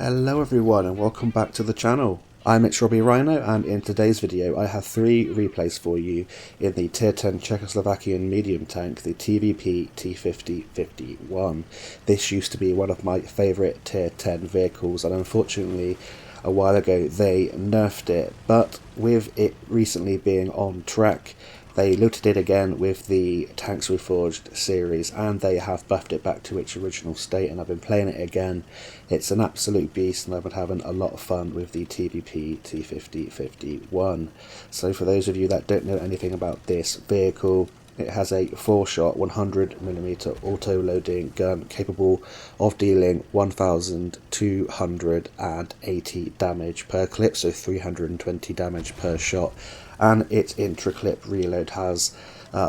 Hello everyone and welcome back to the channel. I'm Rhino, and in today's video I have 3 replays for you in the Tier 10 Czechoslovakian medium tank, the TVP T51. This used to be one of my favourite Tier 10 vehicles, and unfortunately a while ago they nerfed it, but with it recently being on track, they looted it again with the Tanks Reforged series, and they have buffed it back to its original state, and I've been playing it again. It's an absolute beast, and I've been having a lot of fun with the TVP T51. So for those of you that don't know anything about this vehicle, it has a 4-shot 100mm auto-loading gun capable of dealing 1,280 damage per clip, so 320 damage per shot, and its intra-clip reload has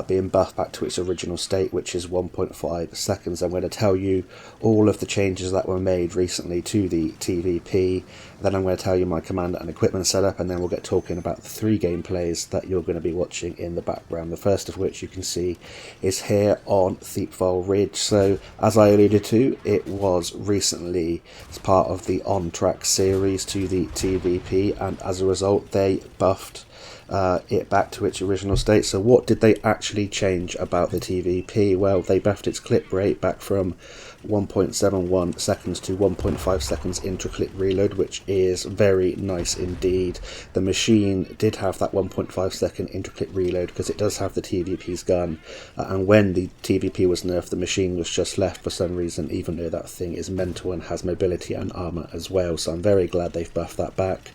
been buffed back to its original state, which is 1.5 seconds. I'm going to tell you all of the changes that were made recently to the TVP, then I'm going to tell you my commander and equipment setup, and then we'll get talking about the 3 gameplays that you're going to be watching in the background. The first of which you can see is here on Thiepval Ridge. So as I alluded to, it was recently as part of the On Track series to the TVP, and as a result they buffed it back to its original state. So what did they actually change about the TVP? Well, they buffed its clip rate back from 1.71 seconds to 1.5 seconds intra-clip reload, which is very nice indeed. The machine did have that 1.5 second intra-clip reload because it does have the TVP's gun, and when the TVP was nerfed, the machine was just left for some reason, even though that thing is mental and has mobility and armor as well. So I'm very glad they've buffed that back.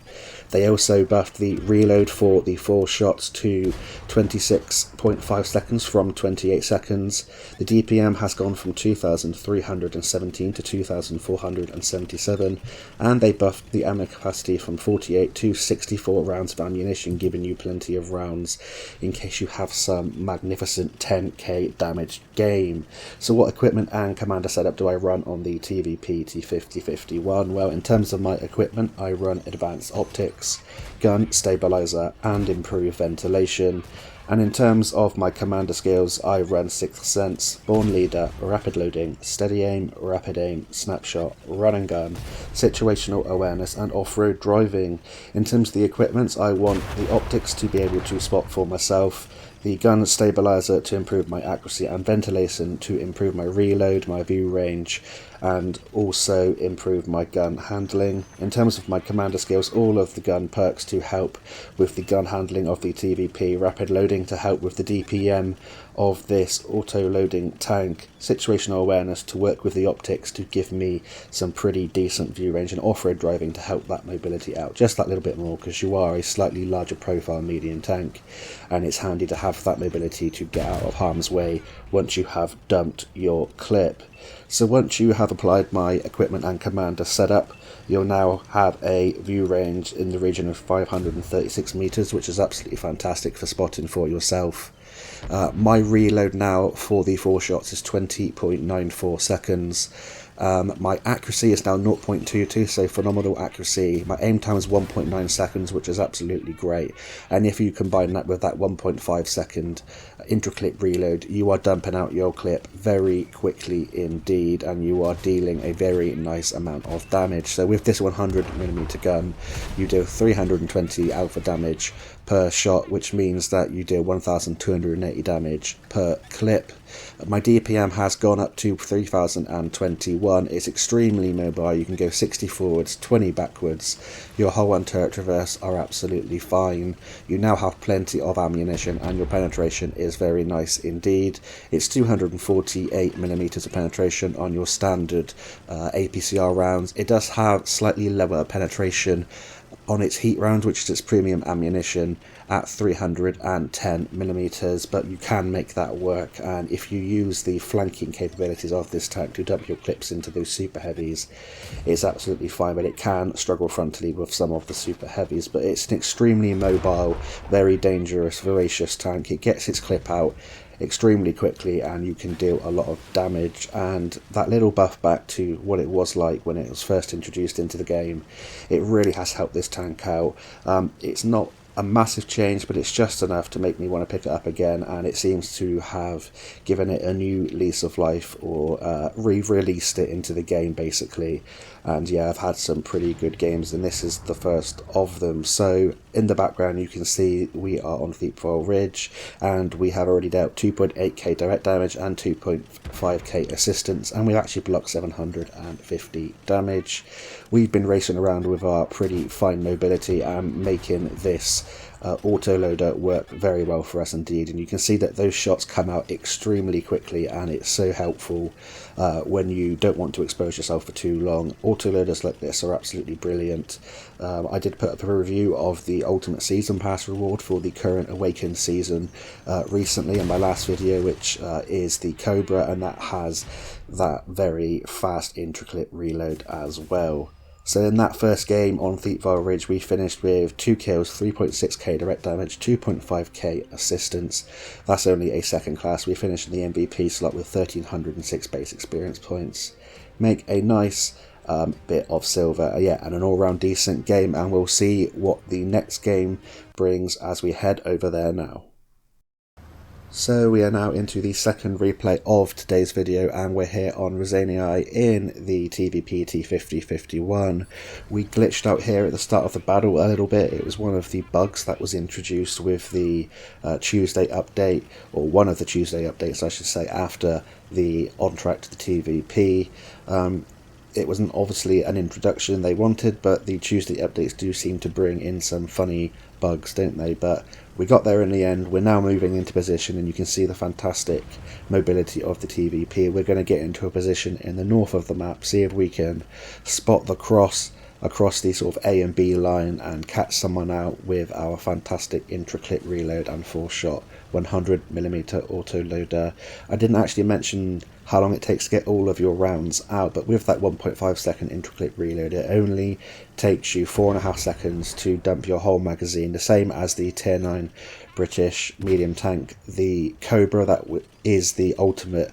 They also buffed the reload for the 4 shots to 26.5 seconds from 28 seconds. The DPM has gone from 2,317 to 2,477, and they buffed the ammo capacity from 48 to 64 rounds of ammunition, giving you plenty of rounds in case you have some magnificent 10k damage game. So what equipment and commander setup do I run on the TVP T51? Well, in terms of my equipment, I run advanced optics, gun stabilizer, and improved ventilation. And in terms of my commander skills, I run 6th Sense, Born Leader, Rapid Loading, Steady Aim, Rapid Aim, Snapshot, Run and Gun, Situational Awareness, and Off-Road Driving. In terms of the equipment, I want the optics to be able to spot for myself, the gun stabilizer to improve my accuracy, and ventilation to improve my reload, my view range, and also improve my gun handling. In terms of my commander skills, all of the gun perks to help with the gun handling of the TVP, rapid loading to help with the DPM of this auto-loading tank, situational awareness to work with the optics to give me some pretty decent view range, and off-road driving to help that mobility out just that little bit more, because you are a slightly larger profile medium tank, and it's handy to have that mobility to get out of harm's way once you have dumped your clip. So once you have applied my equipment and commander setup, you'll now have a view range in the region of 536 meters, which is absolutely fantastic for spotting for yourself. My reload now for the 4 shots is 20.94 seconds. My accuracy is now 0.22, so phenomenal accuracy. My aim time is 1.9 seconds, which is absolutely great. And if you combine that with that 1.5 second intra-clip reload, you are dumping out your clip very quickly indeed, and you are dealing a very nice amount of damage. So with this 100mm gun, you deal 320 alpha damage per shot, which means that you deal 1,280 damage per clip. My DPM has gone up to 3,021. It's extremely mobile. You can go 60 forwards, 20 backwards. Your hull and turret traverse are absolutely fine. You now have plenty of ammunition, and your penetration is very nice indeed. It's 248mm of penetration on your standard APCR rounds. It does have slightly lower penetration on its heat round, which is its premium ammunition, at 310mm, but you can make that work, and if you use the flanking capabilities of this tank to dump your clips into those super heavies, it's absolutely fine. But it can struggle frontally with some of the super heavies, but it's an extremely mobile, very dangerous, voracious tank. It gets its clip out extremely quickly, and you can deal a lot of damage, and that little buff back to what it was like when it was first introduced into the game, it really has helped this tank out. It's not a massive change, but it's just enough to make me want to pick it up again, and it seems to have given it a new lease of life, or re-released it into the game basically. And yeah, I've had some pretty good games, and this is the first of them. So in the background you can see we are on Thiepval Ridge, and we have already dealt 2.8k direct damage and 2.5k assistance, and we've actually blocked 750 damage. We've been racing around with our pretty fine mobility and making this autoloader work very well for us indeed, and you can see that those shots come out extremely quickly, and it's so helpful when you don't want to expose yourself for too long. Autoloaders like this are absolutely brilliant. I did put up a review of the Ultimate Season Pass reward for the current Awakened season recently in my last video, which is the Cobra, and that has that very fast intraclip reload as well. So in that first game on Thiepval Ridge, we finished with 2 kills, 3.6k direct damage, 2.5k assistance. That's only a second class. We finished in the MVP slot with 1306 base experience points. Make a nice bit of silver, yeah, and an all-round decent game, and we'll see what the next game brings as we head over there now. So we are now into the second replay of today's video, and we're here on Raseiniai in the TVP T 5051. We glitched out here at the start of the battle a little bit. It was one of the bugs that was introduced with the Tuesday update, or one of the Tuesday updates I should say, after the on track to the TVP. It wasn't obviously an introduction they wanted, but the Tuesday updates do seem to bring in some funny bugs, don't they? But we got there in the end. We're now moving into position, and you can see the fantastic mobility of the TVP. We're going to get into a position in the north of the map, see if we can spot the cross across the sort of A and B line and catch someone out with our fantastic intraclip reload and 4-shot 100mm autoloader. I didn't actually mention how long it takes to get all of your rounds out, but with that 1.5 second intraclip reload, it only takes you 4.5 seconds to dump your whole magazine, the same as the Tier 9 British medium tank, the Cobra, that is the ultimate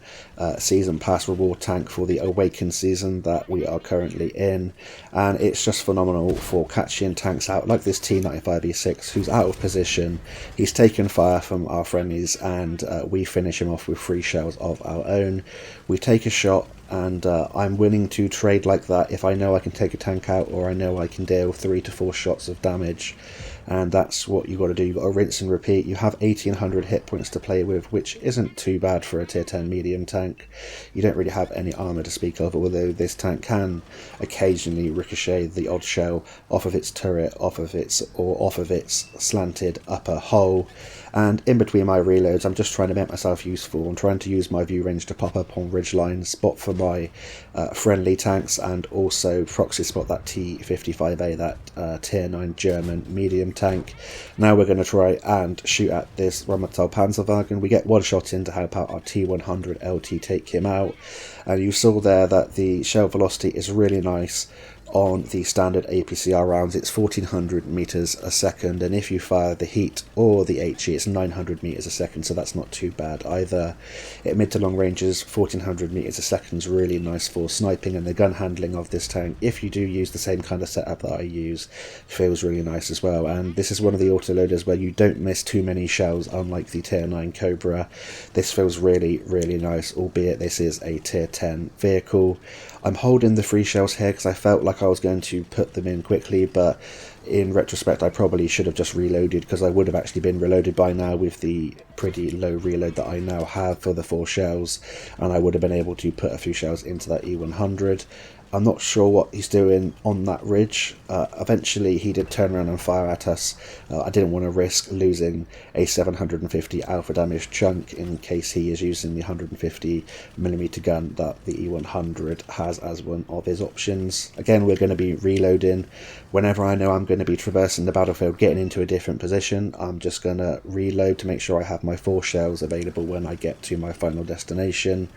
season pass reward tank for the Awakened season that we are currently in, and it's just phenomenal for catching tanks out like this T95E6 who's out of position. He's taken fire from our friendlies, and we finish him off with 3 shells of our own. We take a shot, and I'm willing to trade like that if I know I can take a tank out, or I know I can deal 3 to 4 shots of damage. And that's what you got to do. You've got to rinse and repeat. You have 1800 hit points to play with, which isn't too bad for a tier 10 medium tank. You don't really have any armor to speak of, although this tank can occasionally ricochet the odd shell off of its turret, off of its slanted upper hull. And in between my reloads, I'm just trying to make myself useful. I'm trying to use my view range to pop up on ridgeline, spot for my friendly tanks, and also proxy spot that T55A, that tier 9 German medium tank. Now we're going to try and shoot at this Rheinmetall Panzerwagen. We get one shot in to help out our T100 LT take him out, and you saw there that the shell velocity is really nice on the standard APCR rounds. It's 1400 meters a second, and if you fire the heat or the HE, it's 900 meters a second, so that's not too bad either. At mid to long ranges, 1400 meters a second is really nice for sniping, and the gun handling of this tank, if you do use the same kind of setup that I use, feels really nice as well. And this is one of the autoloaders where you don't miss too many shells, unlike the tier 9 Cobra. This feels really, really nice, albeit this is a tier 10 vehicle. I'm holding the 3 shells here because I felt like I was going to put them in quickly, but in retrospect I probably should have just reloaded, because I would have actually been reloaded by now with the pretty low reload that I now have for the 4 shells, and I would have been able to put a few shells into that E100. I'm not sure what he's doing on that ridge. Eventually he did turn around and fire at us. I didn't want to risk losing a 750 alpha damage chunk in case he is using the 150mm gun that the E100 has as one of his options. Again, we're going to be reloading. Whenever I know I'm going to be traversing the battlefield, getting into a different position, I'm just going to reload to make sure I have my 4 shells available when I get to my final destination.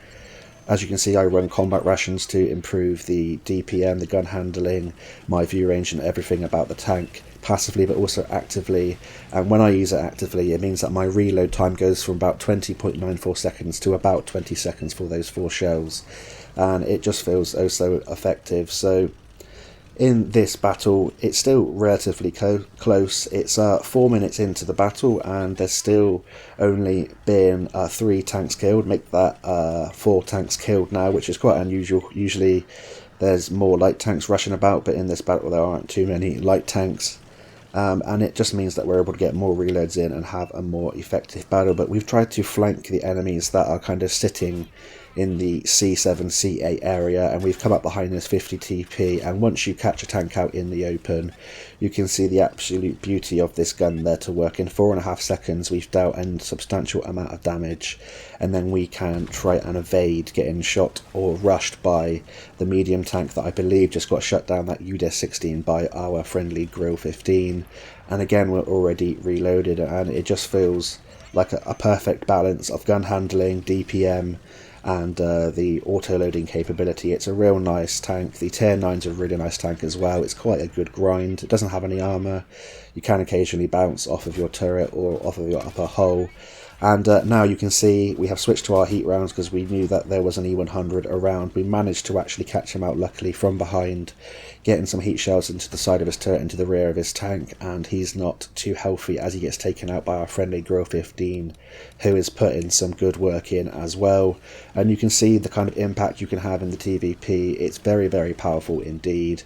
As you can see, I run combat rations to improve the DPM, the gun handling, my view range, and everything about the tank, passively but also actively. And when I use it actively, it means that my reload time goes from about 20.94 seconds to about 20 seconds for those 4 shells, and it just feels oh so effective. So In this battle, it's still relatively close. It's 4 minutes into the battle, and there's still only been 3 tanks killed. Make that 4 tanks killed now, which is quite unusual. Usually there's more light tanks rushing about, but in this battle there aren't too many light tanks. And it just means that we're able to get more reloads in and have a more effective battle. But we've tried to flank the enemies that are kind of sitting in the C7, C8 area, and we've come up behind this 50 TP, and once you catch a tank out in the open, you can see the absolute beauty of this gun there to work. In 4.5 seconds we've dealt a substantial amount of damage, and then we can try and evade getting shot or rushed by the medium tank that I believe just got shut down, that UDES-16, by our friendly Grill 15. And again, we're already reloaded, and it just feels like a perfect balance of gun handling, DPM, and the auto-loading capability. It's a real nice tank. The Tier 9's a really nice tank as well. It's quite a good grind. It doesn't have any armour. You can occasionally bounce off of your turret or off of your upper hull. And now you can see we have switched to our heat rounds because we knew that there was an E100 around. We managed to actually catch him out, luckily, from behind, getting some heat shells into the side of his turret, into the rear of his tank, and he's not too healthy as he gets taken out by our friendly Grill 15, who is putting some good work in as well. And you can see the kind of impact you can have in the TVP. It's very, very powerful indeed.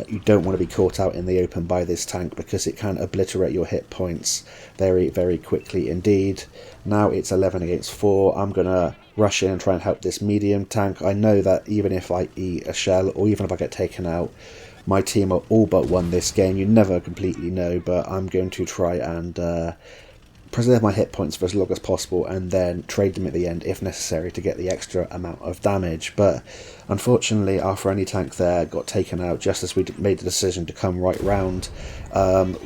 You don't want to be caught out in the open by this tank because it can obliterate your hit points very, very quickly indeed. Now it's 11 against 4. I'm going to rush in and try and help this medium tank. I know that even if I eat a shell, or even if I get taken out, my team are all but won this game. You never completely know, but I'm going to try and preserve my hit points for as long as possible, and then trade them at the end if necessary to get the extra amount of damage. But unfortunately, our friendly tank there got taken out just as we made the decision to come right round.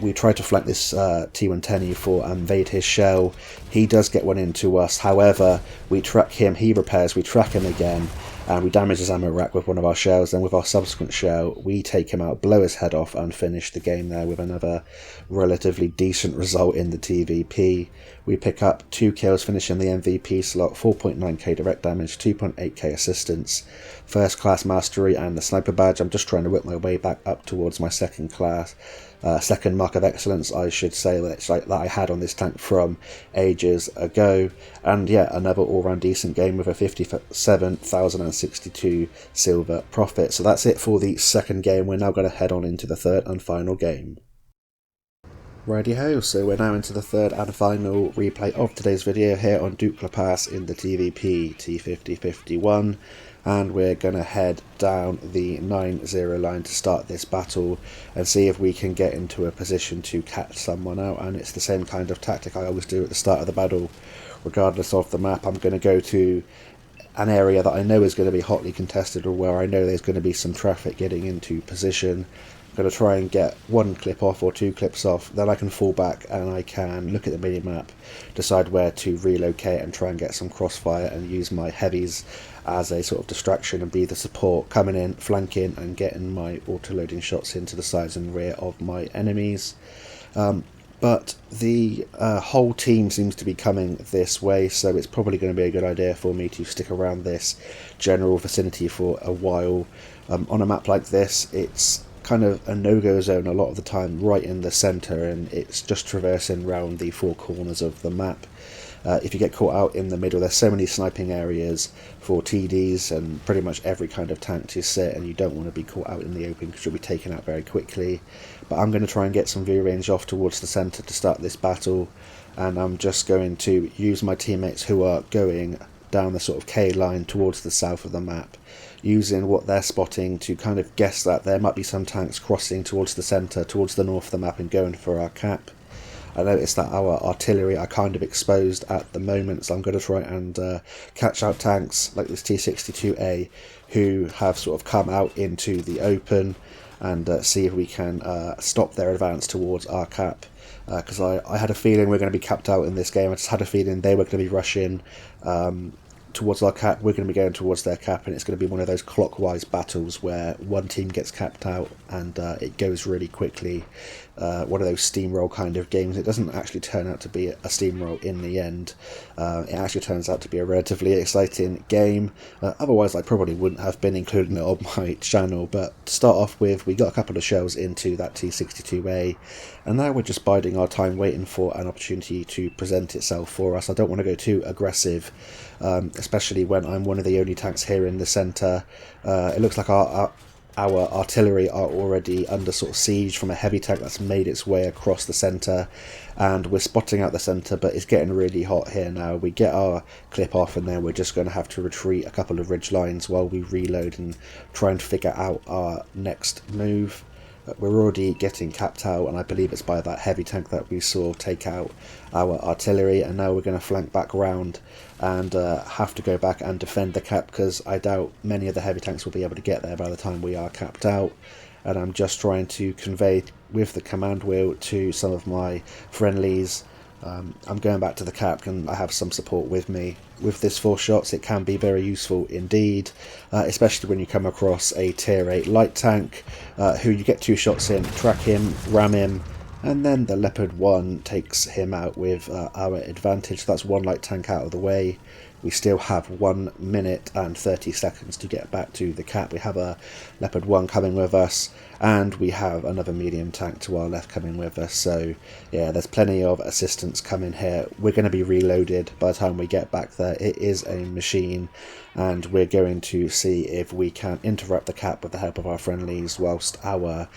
We tried to flank this T110 E4 and evade his shell. He does get one into us. However, we track him, he repairs, we track him again, and we damage his ammo rack with one of our shells. Then with our subsequent shell, we take him out, blow his head off, and finish the game there with another relatively decent result in the TVP. We pick up 2 kills, finishing the MVP slot, 4.9k direct damage, 2.8k assistance, first class mastery, and the sniper badge. I'm just trying to whip my way back up towards my second mark of excellence, I should say, that I had on this tank from ages ago. And yeah, another all-round decent game with a 57,062 silver profit. So that's it for the second game. We're now going to head on into the third and final game. Righty-ho, so we're now into the third and final replay of today's video here on Dukla Pass in the TVP T5051, and we're going to head down the 9-0 line to start this battle and see if we can get into a position to catch someone out. And it's the same kind of tactic I always do at the start of the battle, regardless of the map. I'm going to go to an area that I know is going to be hotly contested, or where I know there's going to be some traffic getting into position. Going to try and get 1 clip off or 2 clips off, then I can fall back and I can look at the mini-map, decide where to relocate and try and get some crossfire, and use my heavies as a sort of distraction and be the support, coming in, flanking, and getting my auto-loading shots into the sides and rear of my enemies. But the whole team seems to be coming this way, so it's probably going to be a good idea for me to stick around this general vicinity for a while. On a map like this, it's kind of a no-go zone a lot of the time, right in the centre, and it's just traversing around the 4 corners of the map. If you get caught out in the middle, there's so many sniping areas for TDs and pretty much every kind of tank to sit, and you don't want to be caught out in the open because you'll be taken out very quickly. But I'm going to try and get some view range off towards the centre to start this battle, and I'm just going to use my teammates who are going down the sort of K line towards the south of the map, using what they're spotting to kind of guess that there might be some tanks crossing towards the centre, towards the north of the map, and going for our cap. I noticed that our artillery are kind of exposed at the moment, so I'm going to try and catch out tanks like this T62A who have sort of come out into the open, and see if we can stop their advance towards our cap. Because I had a feeling we're going to be capped out in this game. I just had a feeling they were going to be rushing towards our cap, we're going to be going towards their cap, and it's going to be one of those clockwise battles where one team gets capped out and it goes really quickly. one of those steamroll kind of games. It doesn't actually turn out to be a steamroll in the end. It actually turns out to be a relatively exciting game. Otherwise, I probably wouldn't have been including it on my channel. But to start off with, we got a couple of shells into that T62A, and now we're just biding our time, waiting for an opportunity to present itself for us. I don't want to go too aggressive, especially when I'm one of the only tanks here in the centre. It looks like our artillery are already under sort of siege from a heavy tank that's made its way across the centre, and we're spotting out the centre, but it's getting really hot here now. We get our clip off, and then we're just going to have to retreat a couple of ridge lines while we reload and try and figure out our next move. We're already getting capped out, and I believe it's by that heavy tank that we saw take out our artillery, and now we're going to flank back round and have to go back and defend the cap, because I doubt many of the heavy tanks will be able to get there by the time we are capped out. And I'm just trying to convey with the command wheel to some of my friendlies. I'm going back to the cap, and I have some support with me. With this 4 shots, it can be very useful indeed, especially when you come across a tier 8 light tank, who you get 2 shots in, track him, ram him, and then the Leopard 1 takes him out with our advantage. That's 1 light tank out of the way. We still have 1 minute and 30 seconds to get back to the cap. We have a Leopard 1 coming with us, and we have another medium tank to our left coming with us. So yeah, there's plenty of assistance coming here. We're going to be reloaded by the time we get back there. It is a machine, and we're going to see if we can interrupt the cap with the help of our friendlies, whilst our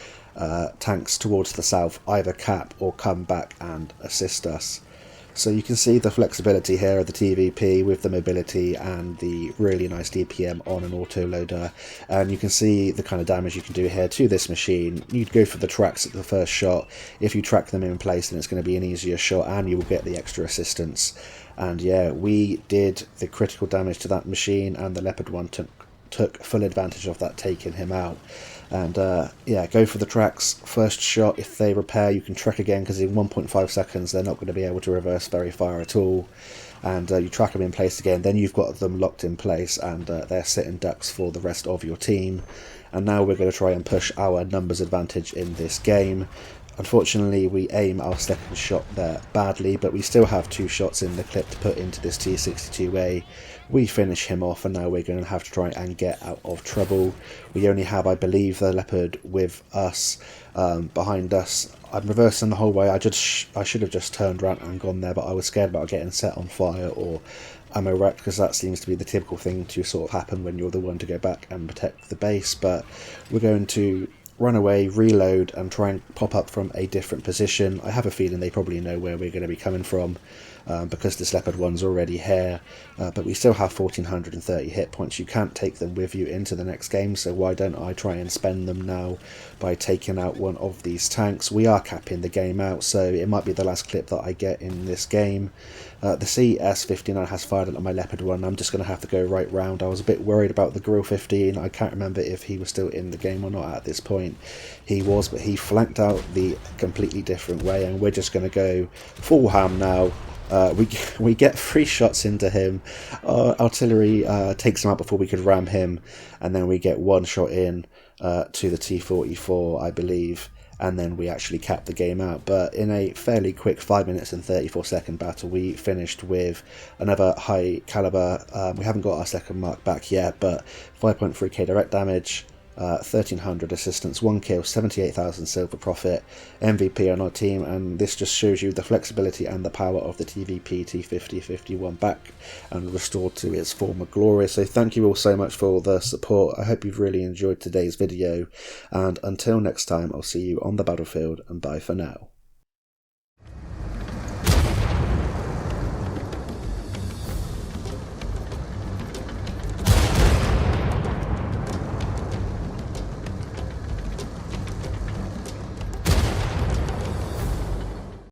tanks towards the south either cap or come back and assist us. So you can see the flexibility here of the TVP with the mobility and the really nice DPM on an autoloader, and you can see the kind of damage you can do here to this machine. You'd go for the tracks at the first shot. If you track them in place, then it's going to be an easier shot, and you will get the extra assistance. And yeah, we did the critical damage to that machine, and the Leopard 1 took full advantage of that, taking him out. And yeah, go for the tracks. First shot, if they repair, you can track again, because in 1.5 seconds they're not going to be able to reverse very far at all. And you track them in place again, then you've got them locked in place, and they're sitting ducks for the rest of your team. And now we're going to try and push our numbers advantage in this game. Unfortunately, we aim our second shot there badly, but we still have 2 shots in the clip to put into this T62A. We finish him off, and now we're going to have to try and get out of trouble. We only have, I believe, the Leopard with us behind us. I'm reversing the whole way. I should have just turned around and gone there, but I was scared about getting set on fire or ammo wrecked, because that seems to be the typical thing to sort of happen when you're the one to go back and protect the base. But we're going to run away, reload, and try and pop up from a different position. I have a feeling they probably know where we're going to be coming from, because this Leopard 1's already here, but we still have 1430 hit points. You can't take them with you into the next game, so why don't I try and spend them now by taking out one of these tanks. We are capping the game out, so it might be the last clip that I get in this game. The CS59 has fired at my Leopard 1. I'm just going to have to go right round. I was a bit worried about the Grill 15. I can't remember if he was still in the game or not at this point. He was, but he flanked out the completely different way, and we're just going to go full ham now. We get 3 shots into him. Artillery takes him out before we could ram him, and then we get 1 shot in to the T44, I believe, and then we actually cap the game out. But in a fairly quick 5 minutes and 34 second battle, we finished with another high caliber. We haven't got our second mark back yet, but 5.3k direct damage, 1300 assistance, 1 kill, 78,000 silver profit, MVP on our team. And this just shows you the flexibility and the power of the TVP T5051 back and restored to its former glory. So thank you all so much for the support. I hope you've really enjoyed today's video, and until next time, I'll see you on the battlefield, and bye for now.